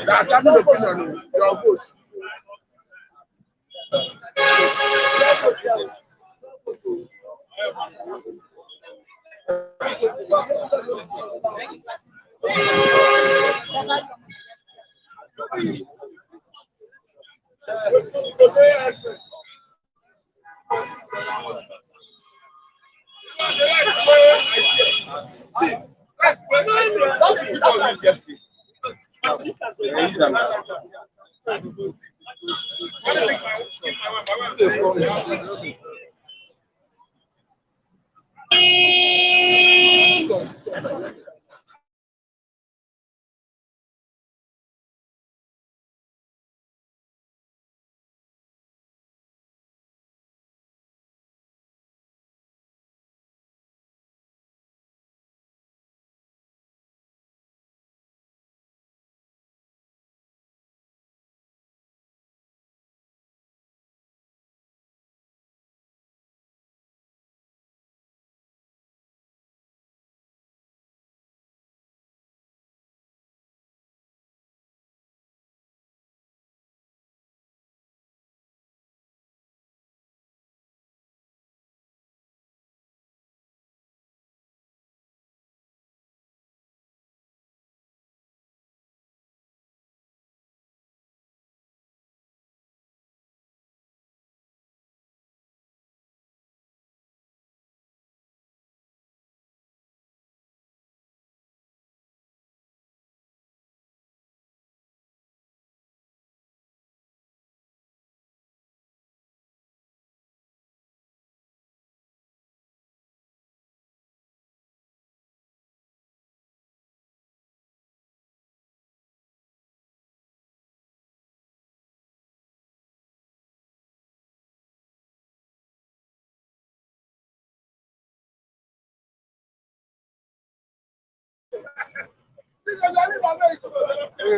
That's an opinion. Your vote.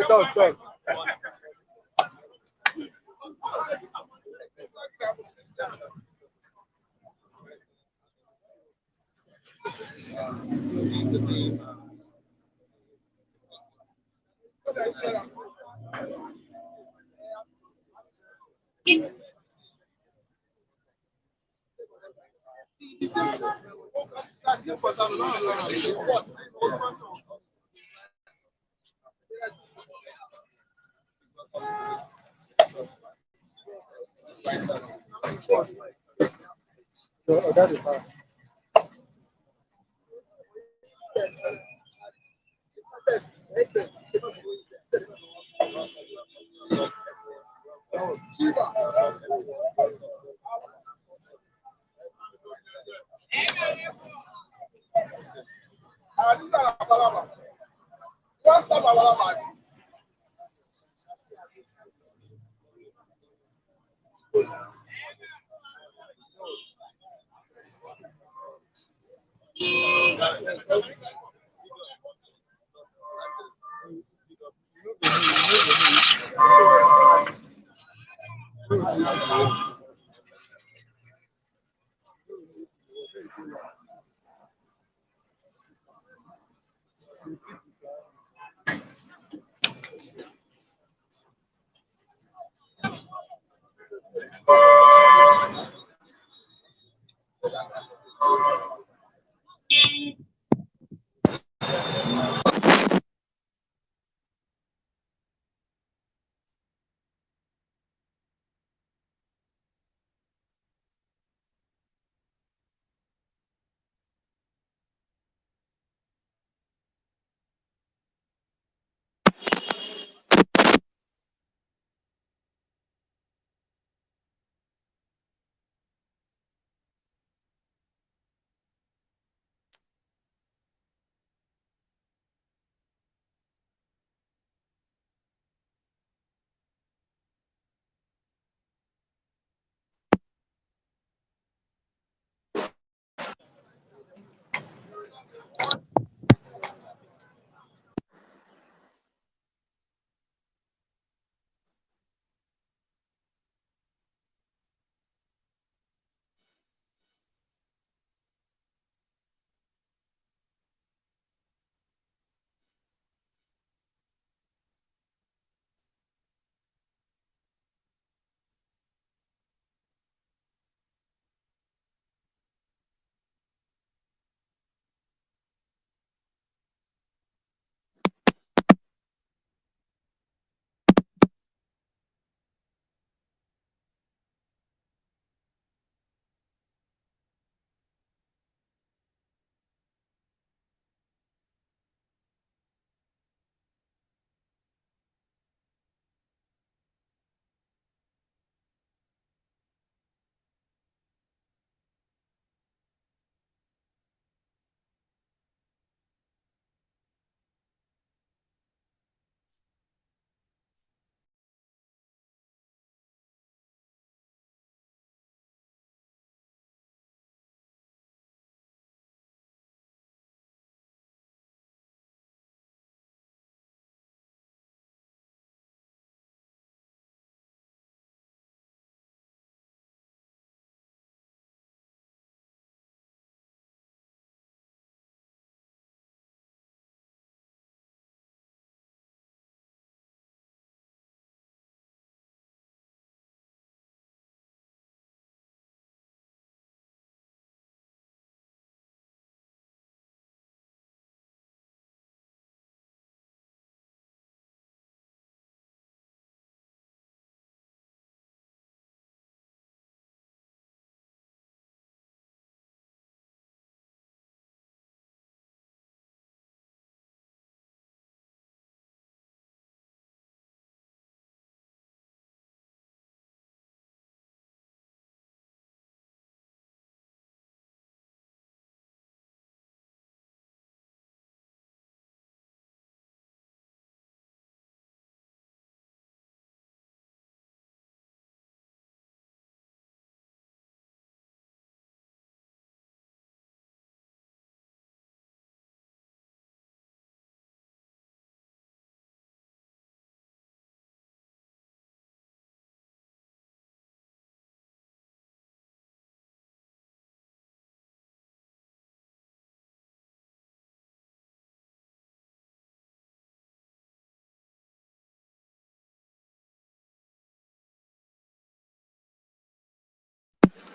Talk. So that is how.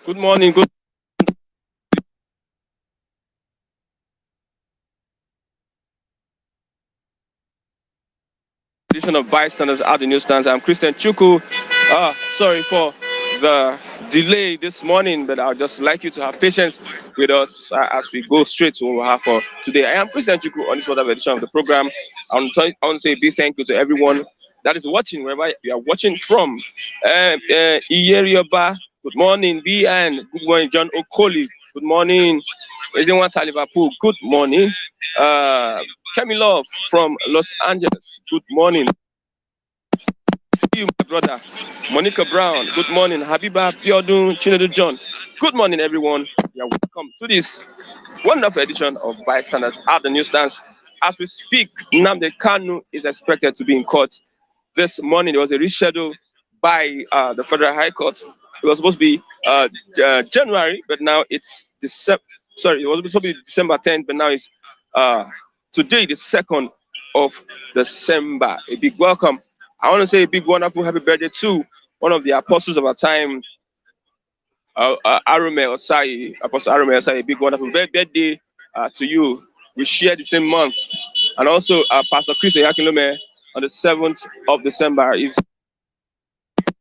Good morning. Good edition of Bystanders at the Newsstands. I'm Christian Chuku. Sorry for the delay this morning, but I'd just like you to have patience with us as we go straight to what we have for today. I am Christian Chuku on this other edition of the program. I want to say a big thank you to everyone that is watching, wherever you are watching from. Iyerioba, good morning. BN, good morning. John Okoli, good morning. Ezenwata Liverpool, good morning. Kemi Love from Los Angeles, good morning. See you, my brother. Monica Brown, good morning. Habiba Biodun Chinedu John, good morning, everyone. You're welcome to this wonderful edition of Bystanders at the Newsstands. As we speak, Nnamdi Kanu is expected to be in court this morning. There was a reschedule by the Federal High Court. It was supposed to be January, but now it's December. Sorry, it was supposed to be December 10th, but now it's today, the 2nd of December. A big welcome. I want to say a big, wonderful, happy birthday to one of the apostles of our time, Arume Osai, Apostle Arume Osai. A big, wonderful birthday to you. We share the same month. And also, Pastor Chris Oyakhilome on the 7th of December is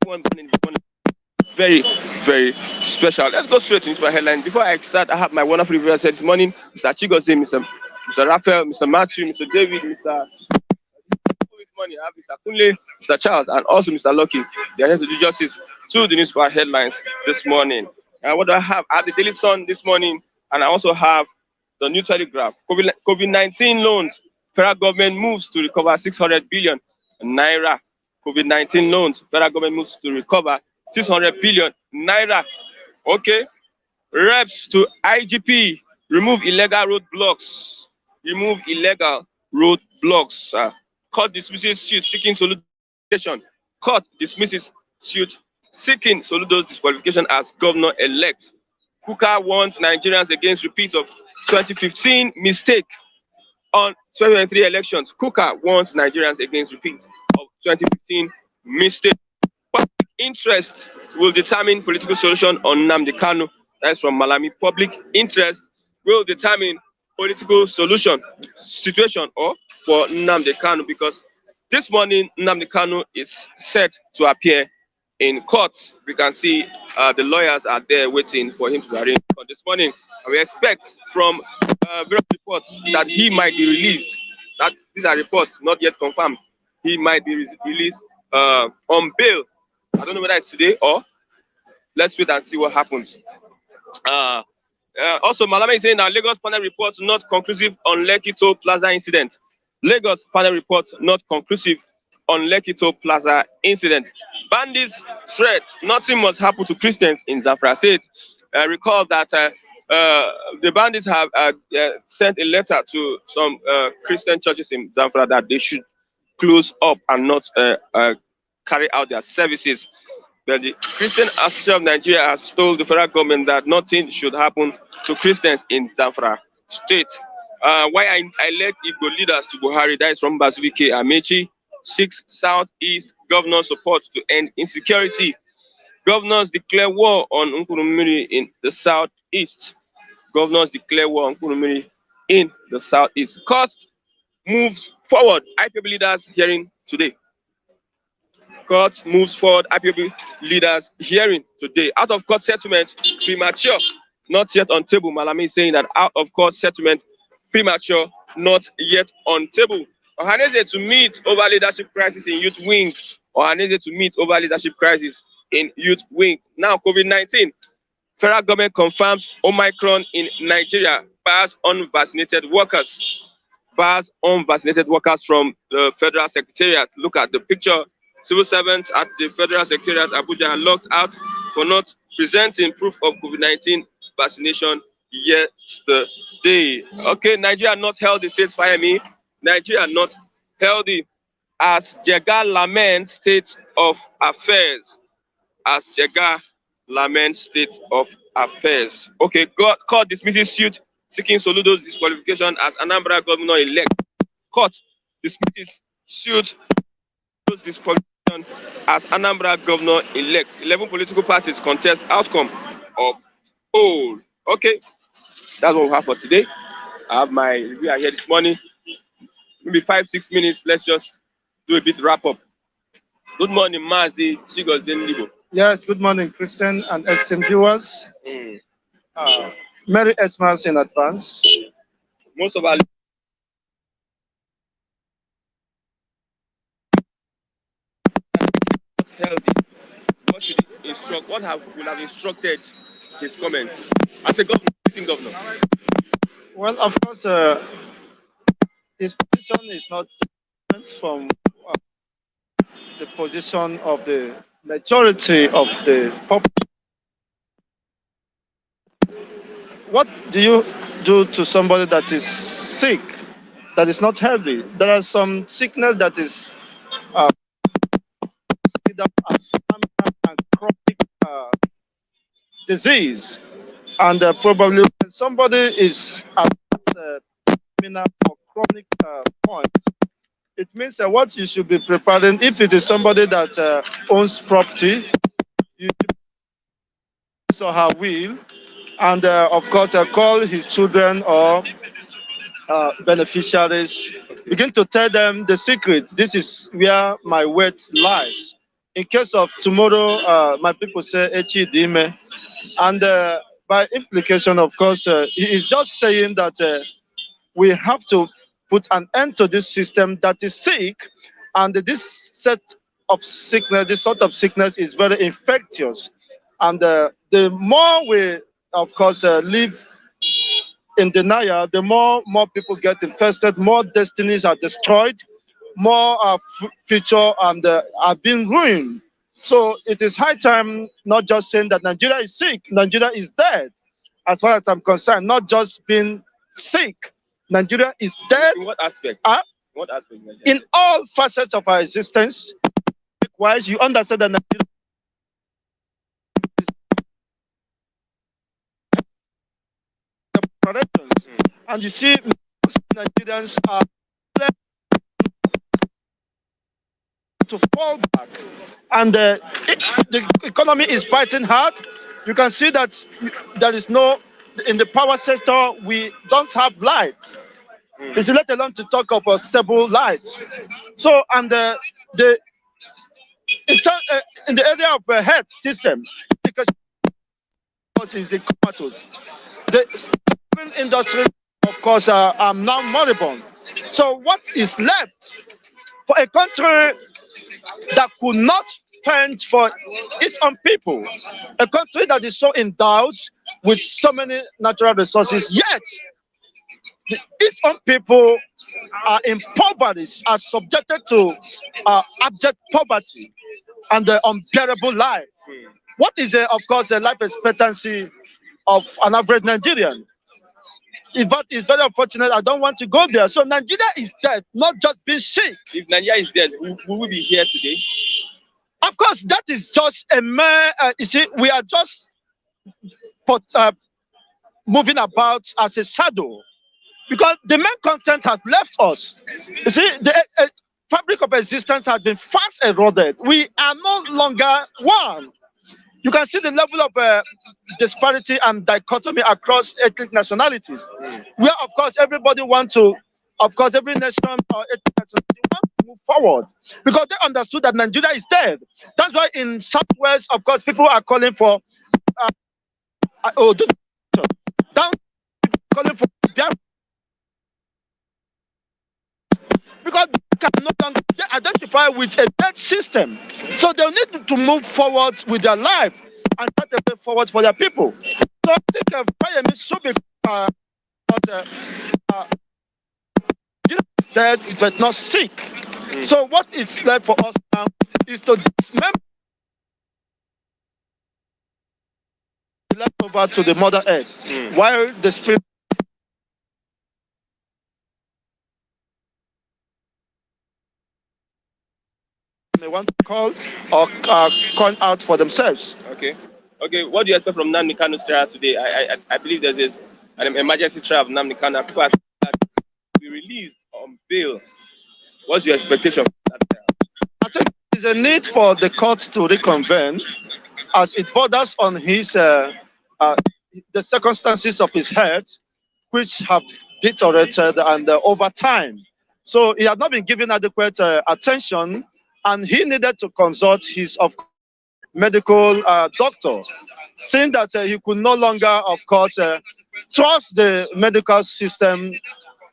one very, very special. Let's go straight to Inspire Headlines. Before I start, I have my wonderful reviewer said this morning, Mr. Chigozie, Mr. Raphael, Mr. Matthew, Mr. David, Mr. This morning, I have Mr. Kunle, Mr. Charles, and also Mr. Lucky. They are here to do justice to the newspaper headlines this morning. And what do I have? I have the Daily Sun this morning, and I also have the New Telegraph. COVID-19 loans. Federal government moves to recover 600 billion naira. COVID-19 loans. Federal government moves to recover 600 billion naira. Okay. Reps to IGP. Remove illegal roadblocks. Remove illegal roadblocks. Court dismisses suit seeking Soludo's. Court dismisses suit seeking Soludo's disqualification as governor-elect. Kuka warns Nigerians against repeat of 2015 mistake on 2023 elections. Kuka warns Nigerians against repeat of 2015 mistake. Public interest will determine political solution on Nnamdi Kanu. That's from Malami. Public interest will determine political situation or for Nnamdi Kanu, because this morning Nnamdi Kanu is set to appear in court. We can see the lawyers are there waiting for him to arrange court this morning. And we expect from various reports that he might be released. That these are reports not yet confirmed. He might be released on bail. I don't know whether it's today or let's wait and see what happens. Also, Malami is saying that Lagos panel reports not conclusive on Lekki Toll Plaza incident. Lagos panel reports not conclusive on Lekki Toll Plaza incident. Bandits threat: nothing must happen to Christians in Zamfara State. Recall that the bandits have sent a letter to some Christian churches in Zamfara that they should close up and not carry out their services. But the Christian Association of Nigeria has told the federal government that nothing should happen to Christians in Zamfara State. Why I led Igbo leaders to Buhari, that is from Bazulike Amechi. 6 Southeast governors support to end insecurity. Governors declare war on Nkurumiri in the Southeast. Governors declare war on Nkurumiri in the Southeast. Cost moves forward. IPOB leaders hearing today. Court moves forward. IPOB leaders hearing today. Out of court settlement premature, not yet on table. Malami is saying that out of court settlement premature, not yet on table. Ohaneze to meet over leadership crisis in youth wing. Ohaneze to meet over leadership crisis in youth wing. Now COVID-19. Federal government confirms Omicron in Nigeria. Bars unvaccinated workers. Bars unvaccinated workers from the federal secretariat. Look at the picture. Civil servants at the federal secretariat Abuja are locked out for not presenting proof of COVID-19 vaccination yesterday. Okay, Nigeria not healthy, says Fayemi. Nigeria not healthy as Jega laments state of affairs. As Jega laments state of affairs. Okay, court dismisses suit seeking Soludo's disqualification as Anambra governor-elect. Court dismisses suit disqualification as Anambra governor-elect. 11 political parties contest outcome. of old. Okay, that's what we have for today. I have my review here this morning. Maybe 5 6 minutes. Let's just do a bit wrap up. Good morning, Mazi Chigozendibo. Yes, good morning, Christian and esteemed viewers. Mm. Uh, Merry Xmas in advance. Most of our not healthy. What should he instruct? What have will have instructed his comments as a governor? Sitting governor. Well, of course, his position is not different from uh, the position of the majority of the public. What do you do to somebody that is sick, that is not healthy? There are some sickness that is uh, sped up as terminal and chronic disease, and probably when somebody is at terminal or chronic point, it means what you should be preparing. If it is somebody that owns property, you should or her will, and of course, call his children or beneficiaries, begin to tell them the secret. This is where my weight lies. In case of tomorrow, my people say Echi Dime. And by implication, of course, he is just saying that we have to put an end to this system that is sick. And this set of sickness, this sort of sickness is very infectious. And the more we, of course, live in denial, the more people get infested, more destinies are destroyed, more future and are being ruined. So it is high time not just saying that Nigeria is sick, Nigeria is dead. As far as I'm concerned, not just being sick, Nigeria is dead. In what aspect? What aspect? In all facets of our existence. Likewise, you understand that Nigeria is operations, and you see Nigerians are to fall back, and the economy is biting hard. You can see that there is no, in the power sector we don't have lights. It's let alone to talk of a stable light. So, and the in the area of the health system, because is in comatose. The industry, of course, are now moribund. So, what is left for a country that could not fend for its own people, a country that is so endowed with so many natural resources, yet its own people are impoverished, are subjected to abject poverty and the unbearable life. What is, of course, the life expectancy of an average Nigerian? In fact, it's very unfortunate. I don't want to go there. So Nigeria is dead, not just being sick. If Nigeria is dead, will we be here today? Of course, that is just a mere. You see, we are just moving about as a shadow, because the main content has left us. You see, the fabric of existence has been fast eroded. We are no longer one. You can see the level of disparity and dichotomy across ethnic nationalities, where, of course, everybody wants to, of course, every nation or ethnic nationality wants to move forward, because they understood that Nigeria is dead. That's why in Southwest, of course, people are calling for, down, calling for, because they can no longer identify with a dead system. So they need to move forward with their life and start a way forward for their people. So I think Fayemi should be dead but not sick. So what is left for us now is to dismember left over to the Mother Earth, while the spirit may want to call or call out for themselves. Okay. Okay. What do you expect from Nnamdi Kanu's trial today? I believe there's an emergency trial of Nnamdi Kanu. People are saying that to be released on bail. What's your expectation from that trial? I think there's a need for the court to reconvene, as it borders on his the circumstances of his health, which have deteriorated and over time. So he had not been given adequate attention, and he needed to consult his medical doctor, saying that he could no longer, of course, trust the medical system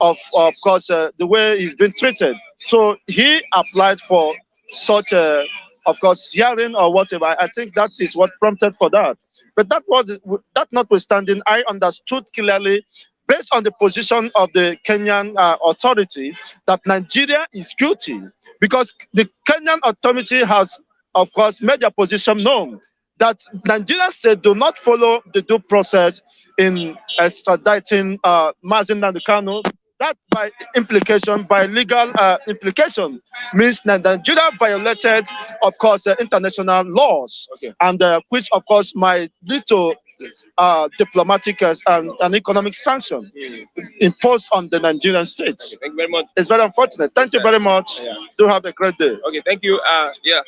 of course, the way he's been treated. So he applied for such a, of course, hearing or whatever. I think that is what prompted for that. But that notwithstanding, I understood clearly, based on the position of the Kenyan authority, that Nigeria is guilty because the Kenyan authority has, of course, made their position known that Nigerian state do not follow the due process in extraditing Mazin Nnamdi Kanu. That by implication, by legal implication, means that Nigeria violated, of course, international laws, Okay. and which, of course, might lead to diplomatic and economic sanction imposed on the Nigerian state. Okay, thank you very much. It's very unfortunate. Thank you very much. Yeah. Do have a great day. Okay, thank you. Yeah,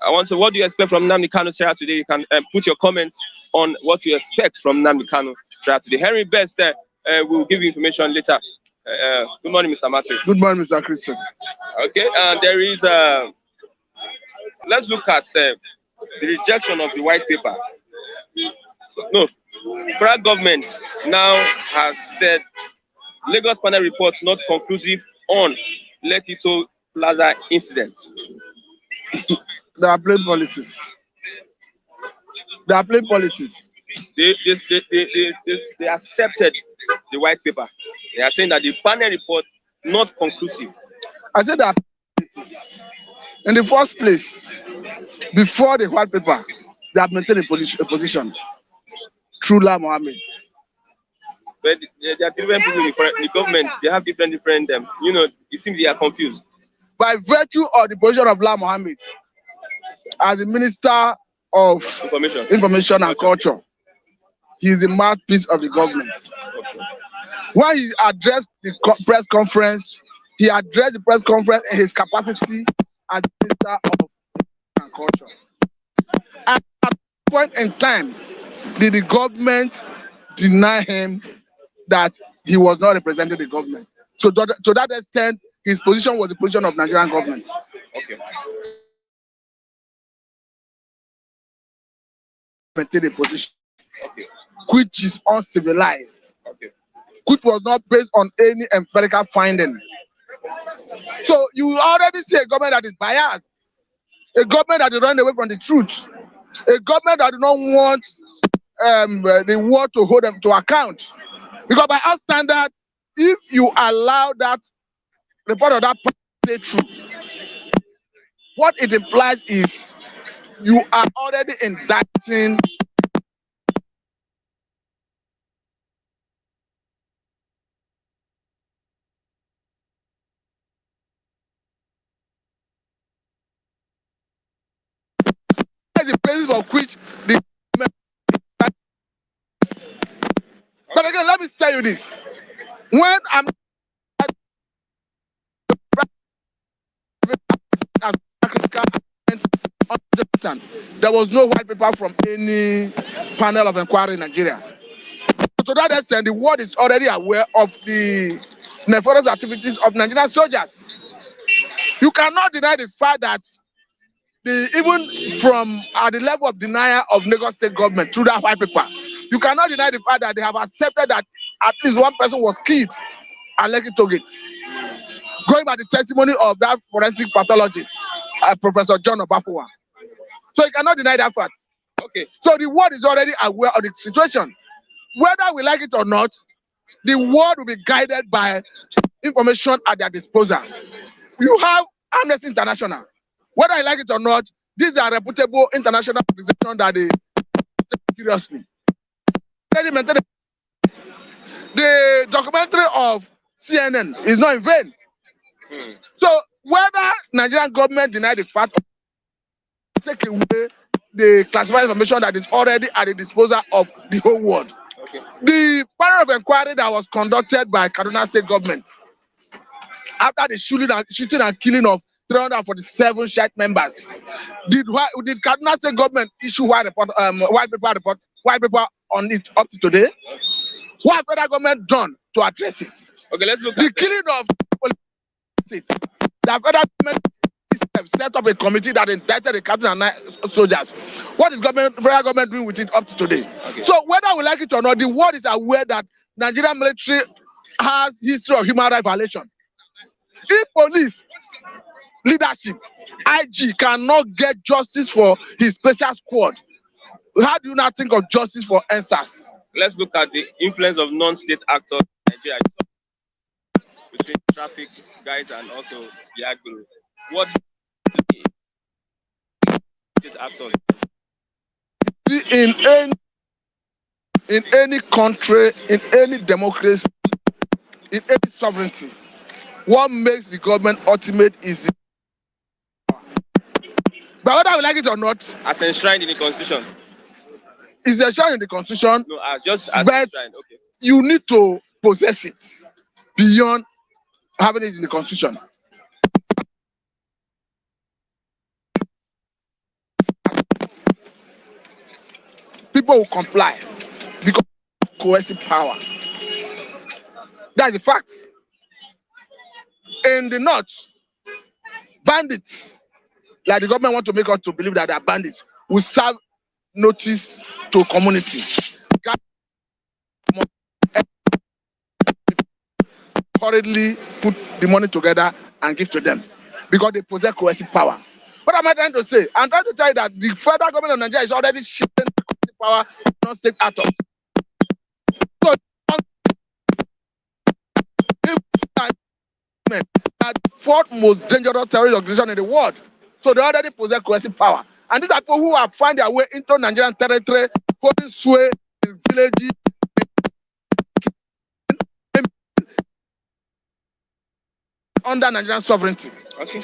I want to. What do you expect from Nnamdi Kanu trial today? You can put your comments on what you expect from Nnamdi Kanu trial today. Henry Best will give you information later. Good morning, Mr. Matthew. Good morning, Mr. Christian. Okay, there is. Let's look at the rejection of the white paper. So, no, federal government now has said Lagos panel report not conclusive on Lekki Plaza incident. They are playing politics. They are playing politics. They accepted the white paper. They are saying that the panel report not conclusive. I said that in the first place, before the white paper, they have maintained a position through La Mohammed. But there are different people in the government. They have different. It seems they are confused. By virtue of the position of La Mohammed as the Minister of Information and Culture, he is the mouthpiece of the government. Okay. When he addressed the press conference, he addressed the press conference in his capacity as Minister of Information and Culture. At that point in time, did the government deny him that he was not representing the government? So to that extent, his position was the position of Nigerian government. Okay. Maintain a position Okay. which is uncivilized, Okay. which was not based on any empirical finding. So you already see a government that is biased, a government that is running away from the truth, a government that do not want the world to hold them to account. Because by our standard, if you allow that report of that play true, what it implies is you are already indicting the basis of which the but again, let me tell you this. When I'm there was no white paper from any panel of inquiry in Nigeria. To that extent, the world is already aware of the nefarious activities of Nigerian soldiers. You cannot deny the fact that even from at the level of denial of Lagos state government through that white paper, you cannot deny the fact that they have accepted that at least one person was killed at Lekki Tollgate. Going by the testimony of that forensic pathologist, Professor John Obafuwa. So you cannot deny that fact. Okay. So the world is already aware of the situation. Whether we like it or not, the world will be guided by information at their disposal. You have Amnesty International. Whether you like it or not, these are reputable international organizations that they take seriously. The documentary of CNN is not in vain. So whether Nigerian government deny the fact or take away the classified information that is already at the disposal of the whole world. Okay. The panel of inquiry that was conducted by Kaduna State government after the shooting and killing of 347 Shiite members, did Kaduna State government issue white paper on it up to today? What have federal government done to address it? Okay, let's look The at killing of police. The federal government set up a committee that indicted the captain and 9 soldiers. What is federal government doing with it up to today? Okay. So whether we like it or not, the world is aware that Nigerian military has history of human rights violation. If police leadership, IG cannot get justice for his special squad, how do you not think of justice for NSAS? Let's look at the influence of non-state actors in Nigeria between traffic guys and also the agro. What state actors? In any country, in any democracy, in any sovereignty, what makes the government ultimate is but whether we like it or not, As enshrined in the constitution. it's enshrined in the constitution. No, just as but enshrined. Okay. you need to possess it beyond having it in the constitution. People will comply because of coercive power. That's the fact. In the north, bandits, like the government want to make us to believe that they are bandits, will serve notice to community. Hurriedly put the money together and give to them because they possess coercive power. What am I trying to say? I'm trying to tell you that the federal government of Nigeria is already shifting coercive power to non-state actors. So, the fourth most dangerous terrorist organization in the world. So they already possess coercive power. And these are people who have found their way into Nigerian territory, holding sway in villages, under Nigerian sovereignty. Okay.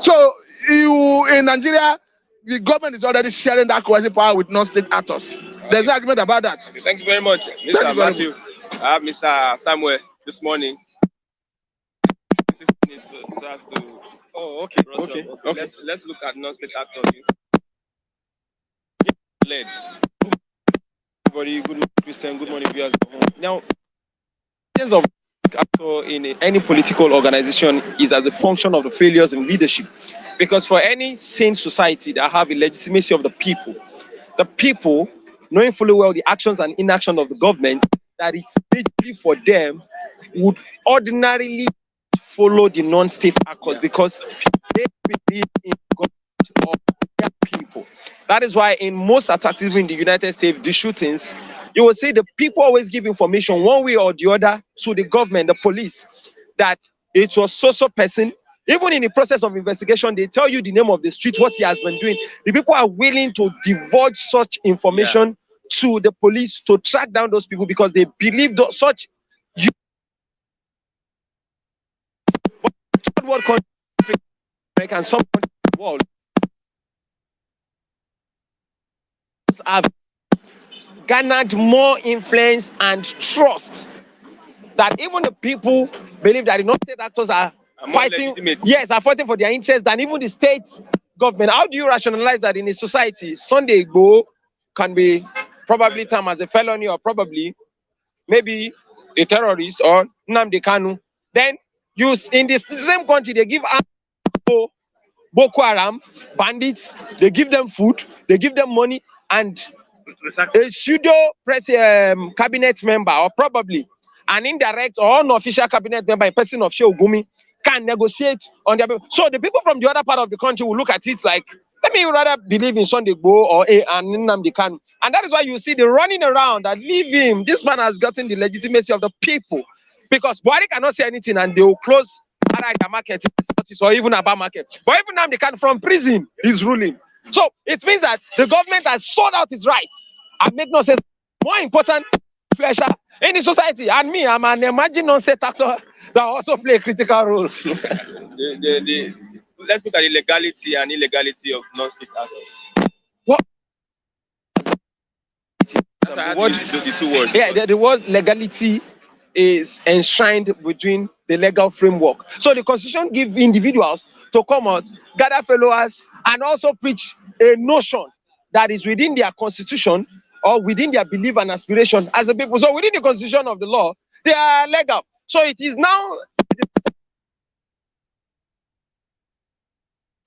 So you in Nigeria, the government is already sharing that coercive power with non-state actors. There's no argument about that. Okay, thank you very much, Mr. Matthew. I have Mr. Samuel this morning. 6 minutes so as to okay. Let's look at non-state actors. Led. Everybody, good morning, Christian. Good morning, viewers. Now, in terms of actor in any political organization is as a function of the failures in leadership, because for any sane society that have a legitimacy of the people knowing fully well the actions and inaction of the government, that it's basically for them, would ordinarily follow the non-state actors because they believe in government of their people. That is why in most attacks, even in the United States, the shootings, you will see the people always give information one way or the other to the government, the police, that it was so person. Even in the process of investigation, they tell you the name of the street, what he has been doing. The people are willing to divulge such information to the police to track down those people because they believe that such third world country, America, and some countries in the world have garnered more influence and trust that even the people believe that the non-state actors are fighting, are fighting for their interests than even the state government. How do you rationalize that in a society? Sunday Igboho can be probably termed as a felony or probably maybe a terrorist or Nnamdi Kanu. Then you in this same country they give Boko Haram bandits, they give them food, they give them money, and a pseudo cabinet member or probably an indirect or unofficial cabinet member, a person of Sheogumi, can negotiate on their. So the people from the other part of the country will look at it like, let me rather believe in Sunday Igboho or Nnamdi Kanu. And that is why you see the running around that leave him. This man has gotten the legitimacy of the people because Buhari cannot say anything and they will close Araida market or even Aba market. But even Nnamdi Kanu from prison is ruling. So it means that the government has sold out its rights and make no sense. More important, pleasure in the society. And me, I'm an emerging non-state actor that also play a critical role. Let's look at the legality and illegality of non-state actors. What? The two words. Yeah, the word legality is enshrined between the legal framework. So the constitution gives individuals to come out, gather followers, and also preach a notion that is within their constitution or within their belief and aspiration as a people. So within the constitution of the law, they are legal. So it is now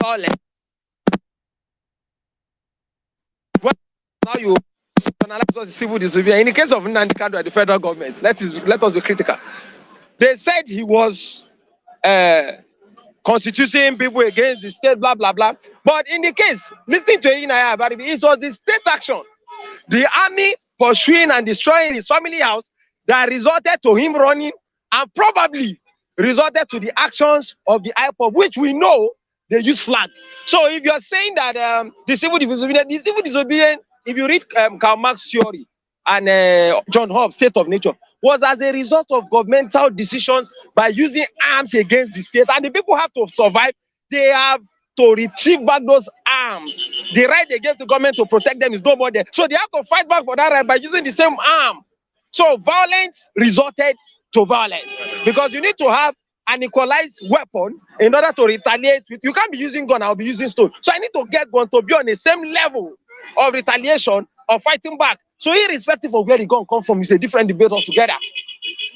well, now you analyze what is civil disobedience. In the case of Nnamdi Kanu at the federal government, let us be critical. They said he was constituting people against the state, blah blah blah. But in the case, listening to Inaya about it was the state action, the army pursuing and destroying his family house that resulted to him running and probably resulted to the actions of the IPOB, which we know they use flag. So if you're saying that the civil disobedience, if you read Karl Marx theory and John Hobbes' State of Nature, was as a result of governmental decisions by using arms against the state, and the people have to survive. They have to retrieve back those arms. The right they gave to government to protect them is no more there. So they have to fight back for that right by using the same arm. So violence resulted to violence because you need to have an equalized weapon in order to retaliate. You can't be using gun, I'll be using stone. So I need to get gun to be on the same level of retaliation or fighting back. So irrespective of where the gun come from, it's a different debate altogether.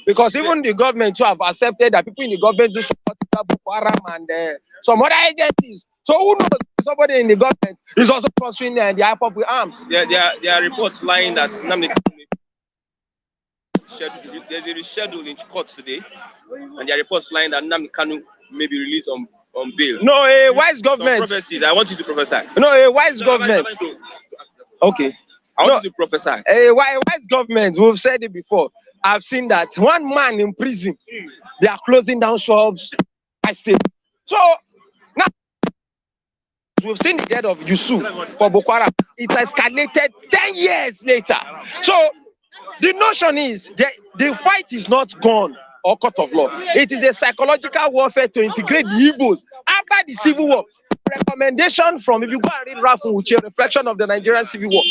Because even the government too have accepted that people in the government do support Boko Haram and some other agencies. So who knows? Somebody in the government is also pursuing the IPOB with arms. There are reports lying that Nnamdi Kanu, there's a reschedule in court today, and there are reports lying that Nnamdi Kanu may be released on bail. No, a wise government. Some prophecies. I want you to prophesy. No, a wise government. Okay. I want you to prophesy. A wise government, we've said it before. I've seen that one man in prison, they are closing down shops, by state. So now we've seen the death of Yusuf for Boko Haram. It escalated 10 years later. So the notion is that the fight is not gone or court of law. It is a psychological warfare to integrate the Igbos after the civil war. Recommendation from, if you go and read Rafun Uche, reflection of the Nigerian civil war.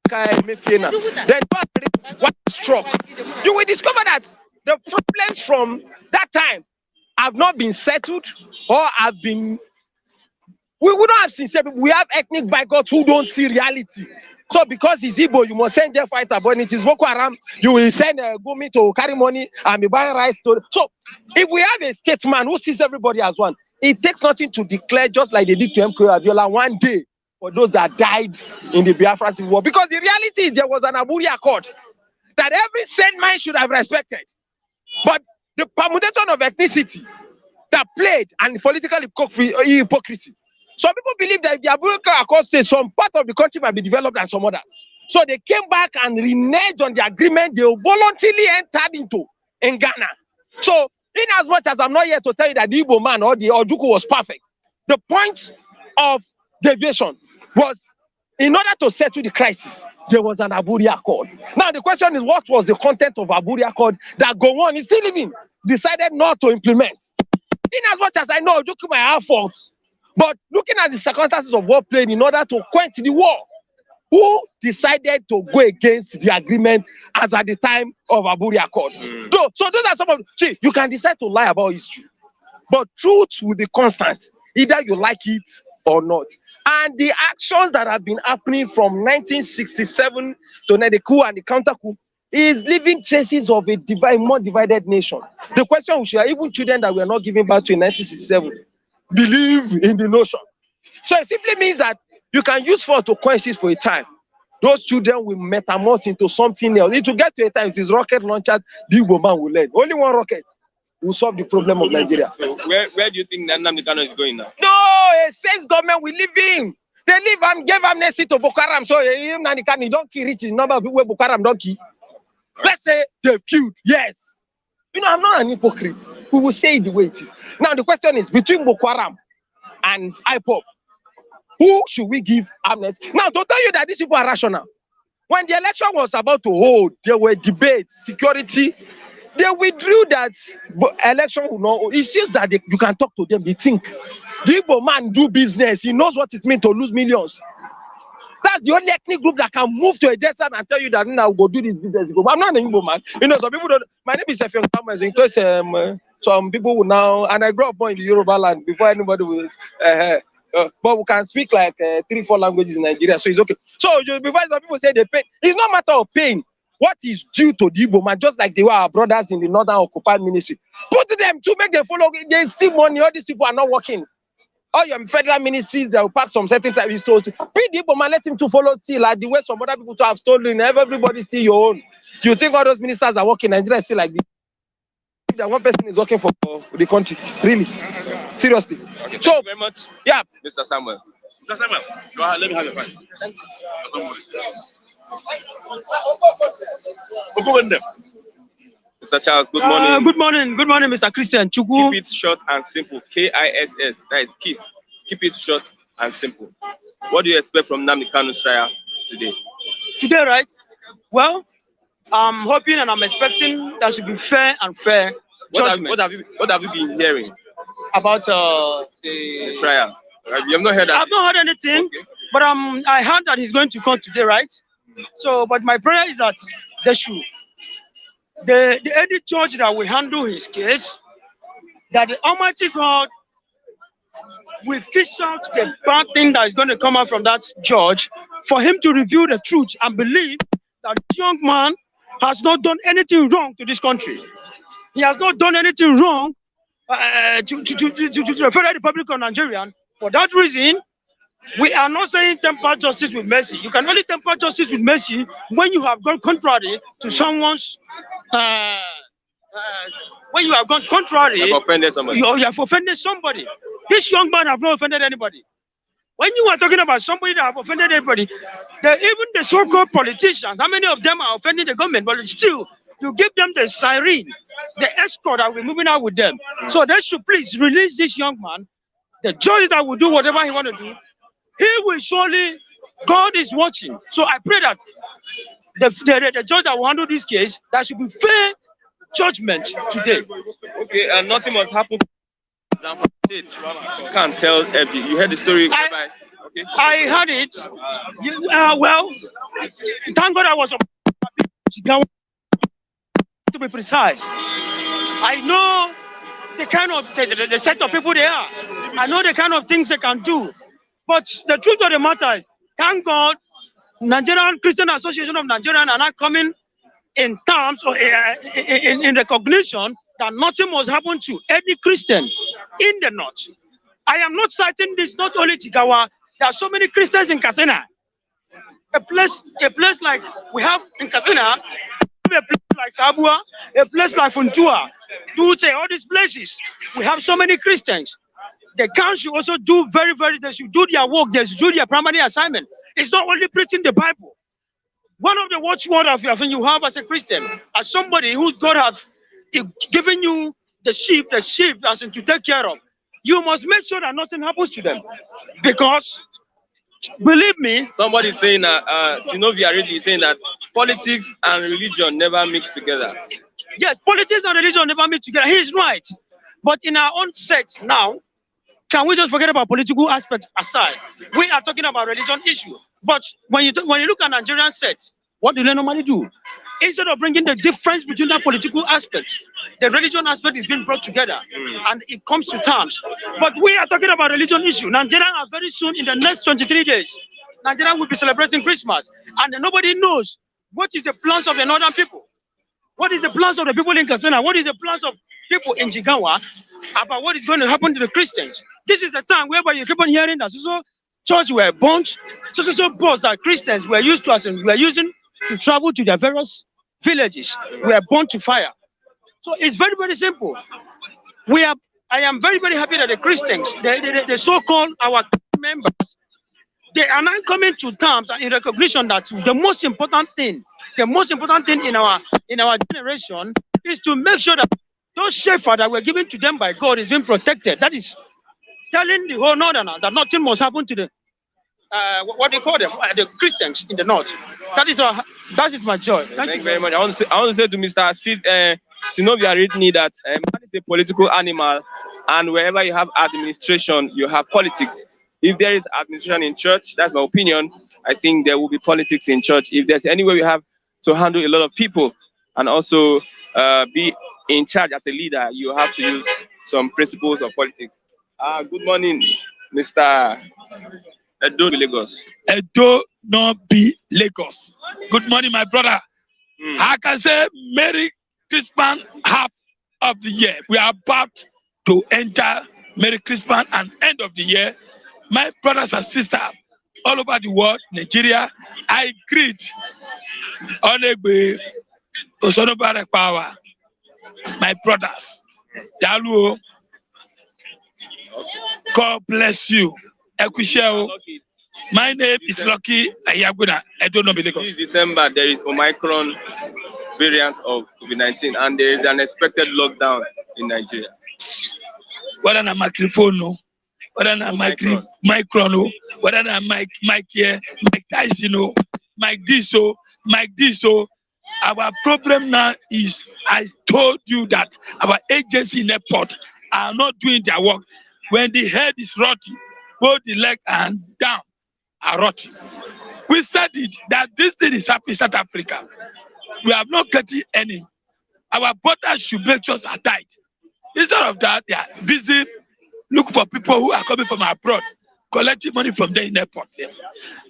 Then what struck, you will discover that the problems from that time have not been settled or have been. We don't have sincere people. We have ethnic bigots who don't see reality. So because it's Igbo, you must send their fighter, but it is Boko Haram, you will send Gumi to carry money and be buying rice. So if we have a statesman who sees everybody as one, it takes nothing to declare, just like they did to MK Abiola one day, for those that died in the Biafran Civil War. Because the reality is there was an Aburi Accord that every sane man should have respected. But the permutation of ethnicity that played and political hypocrisy. Some people believe that if the Aburi Accord states some part of the country might be developed than some others. So they came back and reneged on the agreement they voluntarily entered into in Ghana. So in as much as I'm not here to tell you that the Igbo man or the Ojuku was perfect, the point of deviation was in order to settle the crisis, there was an Aburi Accord. Now the question is, what was the content of Aburi Accord that Gowon is still living decided not to implement? In as much as I know Ojuku might have faults, but looking at the circumstances of war played in order to quench the war, who decided to go against the agreement as at the time of Aburi Accord? So those are some of, see, you can decide to lie about history, but truth will be constant, either you like it or not. And the actions that have been happening from 1967 to the coup and the counter coup is leaving traces of a more divided nation. The question we share, even children that were not given birth to in 1967 believe in the notion. So it simply means that you can use force to quench this for a time. Those children will metamorphose into something else. It will get to a time, it is rocket launchers, the Igbo man will learn. Only one rocket will solve the problem of Nigeria. So where do you think that Nnamdi Kanu is going now? No, a sense government will leave him. They leave and gave amnesty to Boko Haram. So Nnamdi Kanu don't kill reach the number of people where Boko Haram don't kill. Let's say they've killed. Yes. You know, I'm not an hypocrite. We will say it the way it is. Now the question is, between Boko Haram and IPOB, who should we give amnesty? Now to tell you that these people are rational. When the election was about to hold, there were debates, security. They withdrew that election will not. It's just that you can talk to them. They think the Igbo man do business. He knows what it means to lose millions. That's the only ethnic group that can move to a desert and tell you that now we'll go do this business. I'm not an Igbo man. You know, some people don't. My name is Sefion Thomas. In case some people will now, and I grew up more in the Yoruba land before anybody was. but we can speak like 3-4 languages in Nigeria, so it's okay. So before some people say they pay, it's not matter of paying. What is due to the Igbo man, just like they were our brothers in the Northern Occupied Ministry. Put them to make them follow. They steal money. All these people are not working. All your federal ministries, they will pack some certain type of stores. Pay the Igbo man, let him to follow steal, like the way some other people to have stolen. Everybody steal your own. You think all those ministers are working? Nigeria is still like this. That one person is working for the country. Really? Seriously. Okay, So, thank you very much. yeah. Mr. Samuel. Mr. Samuel, go ahead, let me have your mic. Mr. Charles, good morning. Good morning, Mr. Christian Chukwu. Keep it short and simple. KISS. That is KISS. Keep it short and simple. What do you expect from Nnamdi Kanu's trial today? Today, right? Well, I'm hoping and I'm expecting that should be fair and fair judgment What have you been hearing about the trial? You have not heard that? I've not heard anything, Okay. but I heard that he's going to court today, right? So, but my prayer is that they should, any judge that will handle his case, that the Almighty God will fish out the bad thing that is going to come out from that judge, for him to reveal the truth and believe that this young man has not done anything wrong to this country. He has not done anything wrong to the Federal Republic of Nigeria. For that reason, we are not saying temper justice with mercy. You can only temper justice with mercy when you have gone contrary to someone's. When you have gone contrary, You have offended somebody. you have offended somebody. This young man have not offended anybody. When you are talking about somebody that have offended everybody, even the so-called politicians, how many of them are offending the government? But still, you give them the siren, the escort that we're moving out with them. So they should please release this young man. The judge that will do whatever he want to do, he will surely, God is watching. So I pray that the judge that will handle this case, that should be fair judgment today. Okay, and nothing must happen. Example, you can't tell FD. You heard the story. Okay. I heard it. Well, thank God I was to be precise. I know the kind of the set of people they are. I know the kind of things they can do. But the truth of the matter is, thank God, Nigerian Christian Association of Nigerians are not coming in terms or in recognition that nothing must happen to any Christian in the north. I am not citing this not only Jigawa. There are so many Christians in Katsina. A place like we have in Katsina, a place like Sabua, a place like Funtua, Dute, all these places. We have so many Christians. The council should also do they should do their work, they should do their primary assignment. It's not only preaching the Bible. One of the watchword of you have as a Christian, as somebody who God has given you the sheep as in to take care of, you must make sure that nothing happens to them. Because, believe me, Somebody is saying that, Sinovia really is saying that politics and religion never mix together. yes, politics and religion never meet together. He is right. But in our own sect now, can we just forget about political aspects aside? We are talking about religion issue. But when you look at Nigerian sects, what do they normally do? Instead of bringing the difference between that political aspect, the religion aspect is being brought together and it comes to terms. But we are talking about religion issue. Nigeria are very soon, in the next 23 days, Nigeria will be celebrating Christmas. And nobody knows what is the plans of the northern people. What is the plans of the people in Katsina? What is the plans of people in Jigawa about what is going to happen to the Christians? This is the time whereby you keep on hearing that so church were burnt, so boats that Christians were used to, were using to travel to their various villages, were burnt to fire. So it's very, very simple. I am very, very happy that the Christians, the so-called our members, they are now coming to terms and in recognition that the most important thing in our generation is to make sure that those shepherds that were given to them by God is being protected. That is telling the whole northerners that nothing must happen to the what they call them, the Christians in the north. That is my joy. Thank you very much. I want to say to Mr. Sinovia Ridney that man is a political animal, and wherever you have administration, you have politics. If there is administration in church, that's my opinion, I think there will be politics in church. If there's any way we have to handle a lot of people and also be in charge as a leader, you have to use some principles of politics. Good morning, Mr. Edo Lagos. Edo not be Lagos. Good morning, my brother. I can say Merry Christmas half of the year. We are about to enter Merry Christmas and end of the year. My brothers and sisters all over the world, Nigeria, I greet Onegbe Osonobare Power, my brothers. Dalu, God bless you. Ekusheo. My name is Lucky Ayaguna. I don't know Lagos. This December, there is Omicron variant of COVID-19 and there is an expected lockdown in Nigeria. Whether na microphone, no, whether na micro, no, whether na mic here, Mike Tyson, no, Mike this, so, Mike this, so. Our problem now is, I told you that our agency in the port are not doing their work. When the head is rotting, both the leg and down are rotting. We said it that this thing is happening in South Africa. We have not getting any. Our borders should make sure are tight. Instead of that, they are busy looking for people who are coming from abroad, collecting money from them in the airport.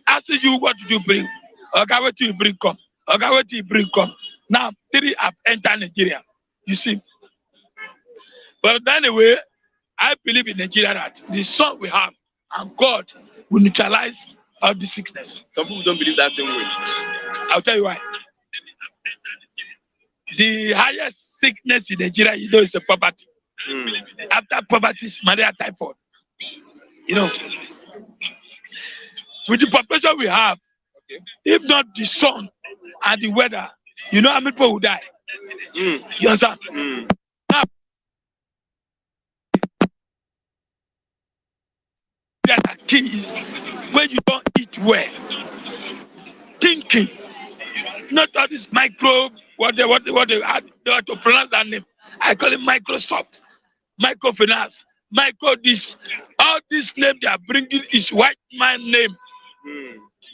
Asking you, what did you bring? Okay, what do you bring come? Okay, what do you bring come? Now, 3 have entered Nigeria. You see. But anyway, I believe in Nigeria that the sun we have and God will neutralize all the sickness. Some people don't believe that same way. I'll tell you why. The highest sickness in Nigeria, you know, is a poverty. After poverty is malaria, typhoid. You know, with the population we have, if not the sun and the weather, you know how many people will die. You understand? Now, the key is when you don't eat well, thinking, not all this micro, what they had to pronounce that name. I call it Microsoft, microfinance, micro this. All this name they are bringing is white man name.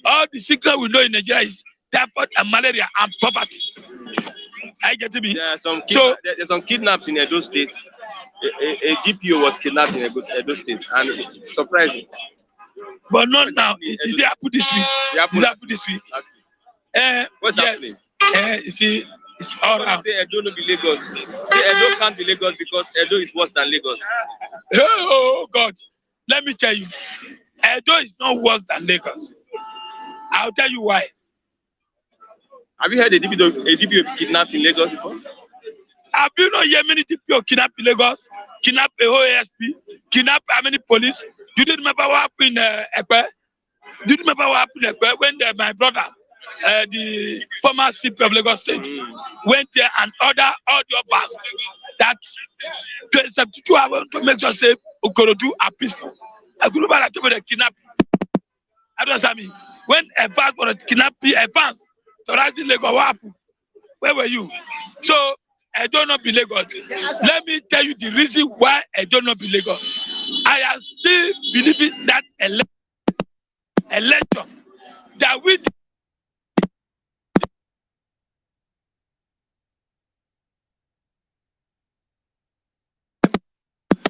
All the sickness we know in Nigeria is typhoid and malaria and poverty. I get to be. There's some kidnaps in Edo State. A DPO was kidnapped in Edo State, and it's surprising. But not now. It happened this week. It happened this week. What's happening? You see, it's all around. Say Edo no be Lagos. Say Edo can't be Lagos because Edo is worse than Lagos. Oh God, let me tell you, Edo is not worse than Lagos. I'll tell you why. Have you heard a DPO kidnapped in Lagos before? Have you not heard many DPO kidnapped in Lagos? Kidnap a whole ASP? Kidnap how many police? You didn't remember what happened in Epe? Do you remember what happened in Epe when my brother, the former CP of Lagos State, went there and ordered all the bars that 72 hours to make sure say Ukorodu are peaceful. I could remember that they kidnap. I don't understand me. When advance for a kidnapping advance to rise in Lagos, what happened? Where were you? So I don't know be Lagos. Let me tell you the reason why I don't know be Lagos. I am still believing that election that we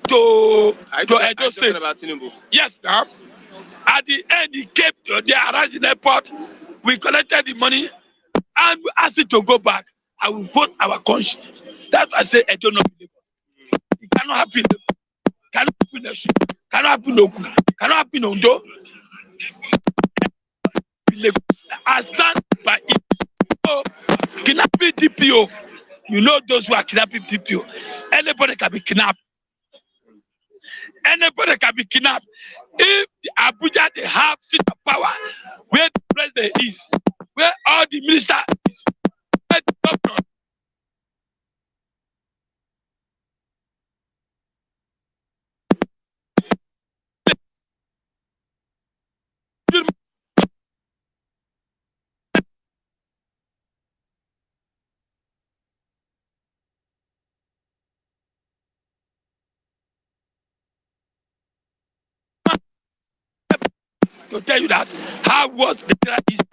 to Edo State. About Tinubu? Yes, now. At the end, he came to the Aranji airport. We collected the money and we asked it to go back. I will vote our conscience. That's why I say I don't know. It cannot happen. Cannot happen in Osun. Cannot happen in Ogun. Cannot happen in Ondo. I stand by it. So, kidnapping DPO. You know those who are kidnapping DPO. Anybody can be kidnapped. Anybody can be kidnapped. If the Abuja they have seat of power, where the president is, where all the minister is, where the governor. To tell you that how was the history.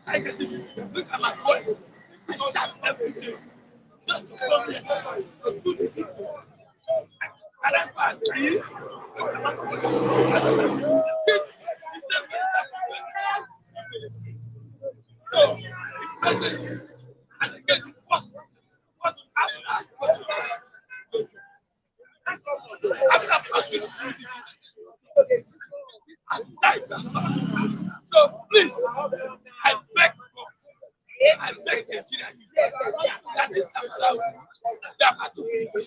I get it. Look at my voice. I shout every day. Just to come here. To do the people. And I pass you. So, and again, what so please, I beg God, I beg Nigeria youth that this time around, they are part of it.